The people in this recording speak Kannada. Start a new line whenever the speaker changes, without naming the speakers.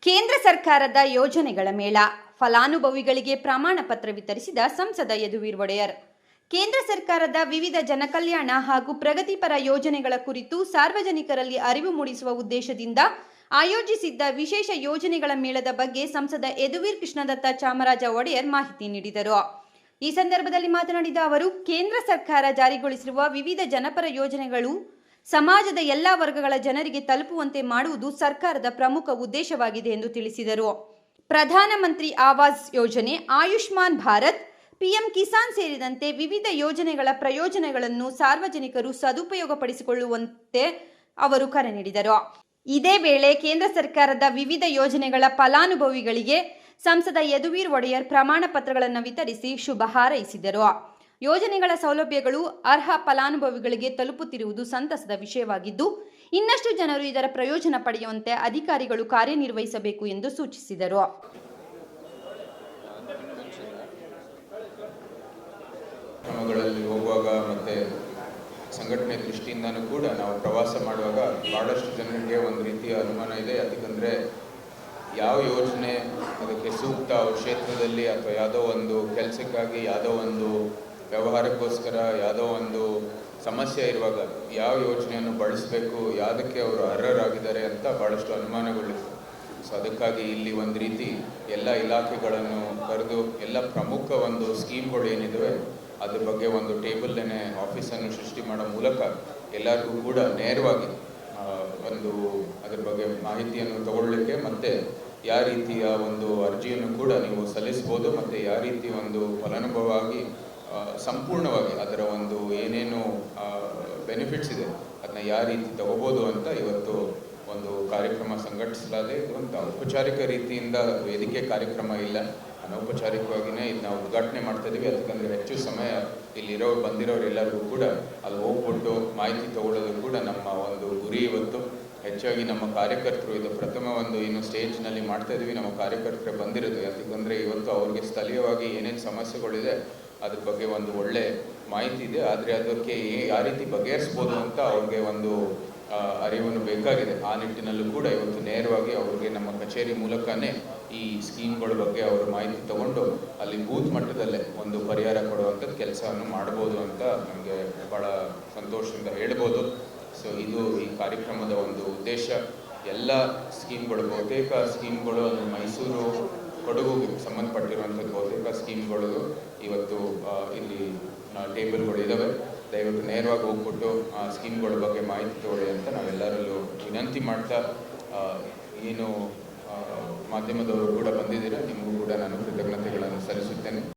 ಕೇಂದ್ರ ಸರ್ಕಾರದ ಯೋಜನೆಗಳ ಮೇಳ, ಫಲಾನುಭವಿಗಳಿಗೆ ಪ್ರಮಾಣ ಪತ್ರ ವಿತರಿಸಿದ ಸಂಸದ ಯದುವೀರ್ ಒಡೆಯರ್. ಕೇಂದ್ರ ಸರ್ಕಾರದ ವಿವಿಧ ಜನಕಲ್ಯಾಣ ಹಾಗೂ ಪ್ರಗತಿಪರ ಯೋಜನೆಗಳ ಕುರಿತು ಸಾರ್ವಜನಿಕರಲ್ಲಿ ಅರಿವು ಮೂಡಿಸುವ ಉದ್ದೇಶದಿಂದ ಆಯೋಜಿಸಿದ್ದ ವಿಶೇಷ ಯೋಜನೆಗಳ ಮೇಳದ ಬಗ್ಗೆ ಸಂಸದ ಯದುವೀರ್ ಕೃಷ್ಣದತ್ತ ಚಾಮರಾಜ ಒಡೆಯರ್ ಮಾಹಿತಿ ನೀಡಿದರು. ಈ ಸಂದರ್ಭದಲ್ಲಿ ಮಾತನಾಡಿದ ಅವರು, ಕೇಂದ್ರ ಸರ್ಕಾರ ಜಾರಿಗೊಳಿಸಿರುವ ವಿವಿಧ ಜನಪರ ಯೋಜನೆಗಳು ಸಮಾಜದ ಎಲ್ಲಾ ವರ್ಗಗಳ ಜನರಿಗೆ ತಲುಪುವಂತೆ ಮಾಡುವುದು ಸರ್ಕಾರದ ಪ್ರಮುಖ ಉದ್ದೇಶವಾಗಿದೆ ಎಂದು ತಿಳಿಸಿದರು. ಪ್ರಧಾನಮಂತ್ರಿ ಆವಾಸ್ ಯೋಜನೆ, ಆಯುಷ್ಮಾನ್ ಭಾರತ್, ಪಿಎಂ ಕಿಸಾನ್ ಸೇರಿದಂತೆ ವಿವಿಧ ಯೋಜನೆಗಳ ಪ್ರಯೋಜನಗಳನ್ನು ಸಾರ್ವಜನಿಕರು ಸದುಪಯೋಗಪಡಿಸಿಕೊಳ್ಳುವಂತೆ ಅವರು ಕರೆ ನೀಡಿದರು. ಇದೇ ವೇಳೆ ಕೇಂದ್ರ ಸರ್ಕಾರದ ವಿವಿಧ ಯೋಜನೆಗಳ ಫಲಾನುಭವಿಗಳಿಗೆ ಸಂಸದ ಯದುವೀರ್ ಒಡೆಯರ್ ಪ್ರಮಾಣ ಪತ್ರಗಳನ್ನು ವಿತರಿಸಿ ಶುಭ ಹಾರೈಸಿದರು. ಯೋಜನೆಗಳ ಸೌಲಭ್ಯಗಳು ಅರ್ಹ ಫಲಾನುಭವಿಗಳಿಗೆ ತಲುಪುತ್ತಿರುವುದು ಸಂತಸದ ವಿಷಯವಾಗಿದ್ದು, ಇನ್ನಷ್ಟು ಜನರು ಇದರ ಪ್ರಯೋಜನ ಪಡೆಯುವಂತೆ ಅಧಿಕಾರಿಗಳು ಕಾರ್ಯನಿರ್ವಹಿಸಬೇಕು ಎಂದು ಸೂಚಿಸಿದರು.
ಕ್ರಮಗಳಲ್ಲಿ ಹೋಗುವಾಗ ಮತ್ತು ಸಂಘಟನೆ ದೃಷ್ಟಿಯಿಂದನೂ ಕೂಡ ನಾವು ಪ್ರವಾಸ ಮಾಡುವಾಗ ಭಾಳಷ್ಟು ಜನರಿಗೆ ಒಂದು ರೀತಿಯ ಅನುಮಾನ ಇದೆ. ಯಾಕಂದರೆ ಯಾವ ಯೋಜನೆ ಅದಕ್ಕೆ ಸೂಕ್ತ ಅವ್ರ ಕ್ಷೇತ್ರದಲ್ಲಿ ಅಥವಾ ಯಾವುದೋ ಒಂದು ಕೆಲಸಕ್ಕಾಗಿ, ಯಾವುದೋ ಒಂದು ವ್ಯವಹಾರಕ್ಕೋಸ್ಕರ, ಯಾವುದೋ ಒಂದು ಸಮಸ್ಯೆ ಇರುವಾಗ ಯಾವ ಯೋಜನೆಯನ್ನು ಬಳಸಬೇಕು, ಯಾವುದಕ್ಕೆ ಅವರು ಅರ್ಹರಾಗಿದ್ದಾರೆ ಅಂತ ಭಾಳಷ್ಟು ಅನುಮಾನಗಳಿತ್ತು. ಸೊ ಅದಕ್ಕಾಗಿ ಇಲ್ಲಿ ಒಂದು ರೀತಿ ಎಲ್ಲ ಇಲಾಖೆಗಳನ್ನು ಕರೆದು ಎಲ್ಲ ಪ್ರಮುಖ ಒಂದು ಸ್ಕೀಮ್ಗಳು ಏನಿದ್ದಾವೆ ಅದ್ರ ಬಗ್ಗೆ ಒಂದು ಟೇಬಲ್ನೇ ಆಫೀಸನ್ನು ಸೃಷ್ಟಿ ಮಾಡೋ ಮೂಲಕ ಎಲ್ಲರಿಗೂ ಕೂಡ ನೇರವಾಗಿ ಒಂದು ಅದ್ರ ಬಗ್ಗೆ ಮಾಹಿತಿಯನ್ನು ತಗೊಳ್ಳಿಕ್ಕೆ, ಮತ್ತು ಯಾವ ರೀತಿಯ ಒಂದು ಅರ್ಜಿಯನ್ನು ಕೂಡ ನೀವು ಸಲ್ಲಿಸ್ಬೋದು, ಮತ್ತು ಯಾವ ರೀತಿ ಒಂದು ಫಲಾನುಭವವಾಗಿ ಸಂಪೂರ್ಣವಾಗಿ ಅದರ ಒಂದು ಏನೇನು ಬೆನಿಫಿಟ್ಸ್ ಇದೆ ಅದನ್ನ ಯಾವ ರೀತಿ ತಗೋಬೋದು ಅಂತ ಇವತ್ತು ಒಂದು ಕಾರ್ಯಕ್ರಮ ಸಂಘಟಿಸಲಾಗಿದೆ. ಇದು ಒಂದು ಔಪಚಾರಿಕ ರೀತಿಯಿಂದ ವೇದಿಕೆ ಕಾರ್ಯಕ್ರಮ ಇಲ್ಲ, ಅನೌಪಚಾರಿಕವಾಗಿಯೇ ಇದು ನಾವು ಉದ್ಘಾಟನೆ ಮಾಡ್ತಾ ಇದ್ದೀವಿ. ಯಾಕಂದರೆ ಹೆಚ್ಚು ಸಮಯ ಬಂದಿರೋರು ಎಲ್ಲರಿಗೂ ಕೂಡ ಅಲ್ಲಿ ಹೋಗ್ಬಿಟ್ಟು ಮಾಹಿತಿ ತಗೊಳ್ಳೋದು ಕೂಡ ನಮ್ಮ ಒಂದು ಗುರಿ. ಇವತ್ತು ಹೆಚ್ಚಾಗಿ ನಮ್ಮ ಕಾರ್ಯಕರ್ತರು ಇದು ಪ್ರಥಮ ಒಂದು ಏನು ಸ್ಟೇಜ್ನಲ್ಲಿ ಮಾಡ್ತಾ ಇದ್ದೀವಿ, ನಮ್ಮ ಕಾರ್ಯಕರ್ತರು ಬಂದಿರೋದು. ಯಾಕಂದರೆ ಇವತ್ತು ಅವ್ರಿಗೆ ಸ್ಥಳೀಯವಾಗಿ ಏನೇನು ಸಮಸ್ಯೆಗಳಿದೆ ಅದ್ರ ಬಗ್ಗೆ ಒಂದು ಒಳ್ಳೆ ಮಾಹಿತಿ ಇದೆ, ಆದರೆ ಅದಕ್ಕೆ ಯಾವ ರೀತಿ ಬಗೆಹರಿಸ್ಬೋದು ಅಂತ ಅವ್ರಿಗೆ ಒಂದು ಅರಿವನ್ನು ಬೇಕಾಗಿದೆ. ಆ ನಿಟ್ಟಿನಲ್ಲೂ ಕೂಡ ಇವತ್ತು ನೇರವಾಗಿ ಅವ್ರಿಗೆ ನಮ್ಮ ಕಚೇರಿ ಮೂಲಕನೇ ಈ ಸ್ಕೀಮ್ಗಳ ಬಗ್ಗೆ ಅವರು ಮಾಹಿತಿ ತಗೊಂಡು ಅಲ್ಲಿ ಬೂತ್ ಮಟ್ಟದಲ್ಲೇ ಒಂದು ಪರಿಹಾರ ಕೊಡುವಂಥದ್ದು ಕೆಲಸವನ್ನು ಮಾಡ್ಬೋದು ಅಂತ ನಮಗೆ ಭಾಳ ಸಂತೋಷದಿಂದ ಹೇಳ್ಬೋದು. ಸೊ ಇದು ಈ ಕಾರ್ಯಕ್ರಮದ ಒಂದು ಉದ್ದೇಶ. ಎಲ್ಲ ಸ್ಕೀಮ್ಗಳು, ಬಹುತೇಕ ಸ್ಕೀಮ್ಗಳು ಮೈಸೂರು ಕೊಡಗುಗೆ ಸಂಬಂಧಪಟ್ಟಿರುವಂಥದ್ದು ಬಹುತೇಕ ಸ್ಕೀಮ್ಗಳು ಇವತ್ತು ಇಲ್ಲಿ ಟೇಬಲ್ಗಳು ಇದ್ದಾವೆ. ದಯವಿಟ್ಟು ನೇರವಾಗಿ ಹೋಗ್ಬಿಟ್ಟು ಆ ಸ್ಕೀಮ್ಗಳ ಬಗ್ಗೆ ಮಾಹಿತಿ ತಗೊಳ್ಳಿ ಅಂತ ನಾವೆಲ್ಲರಲ್ಲೂ ವಿನಂತಿ ಮಾಡ್ತಾ, ಏನು ಮಾಧ್ಯಮದವರು ಕೂಡ ಬಂದಿದ್ದೀರಾ, ನಿಮಗೂ ಕೂಡ ನಾನು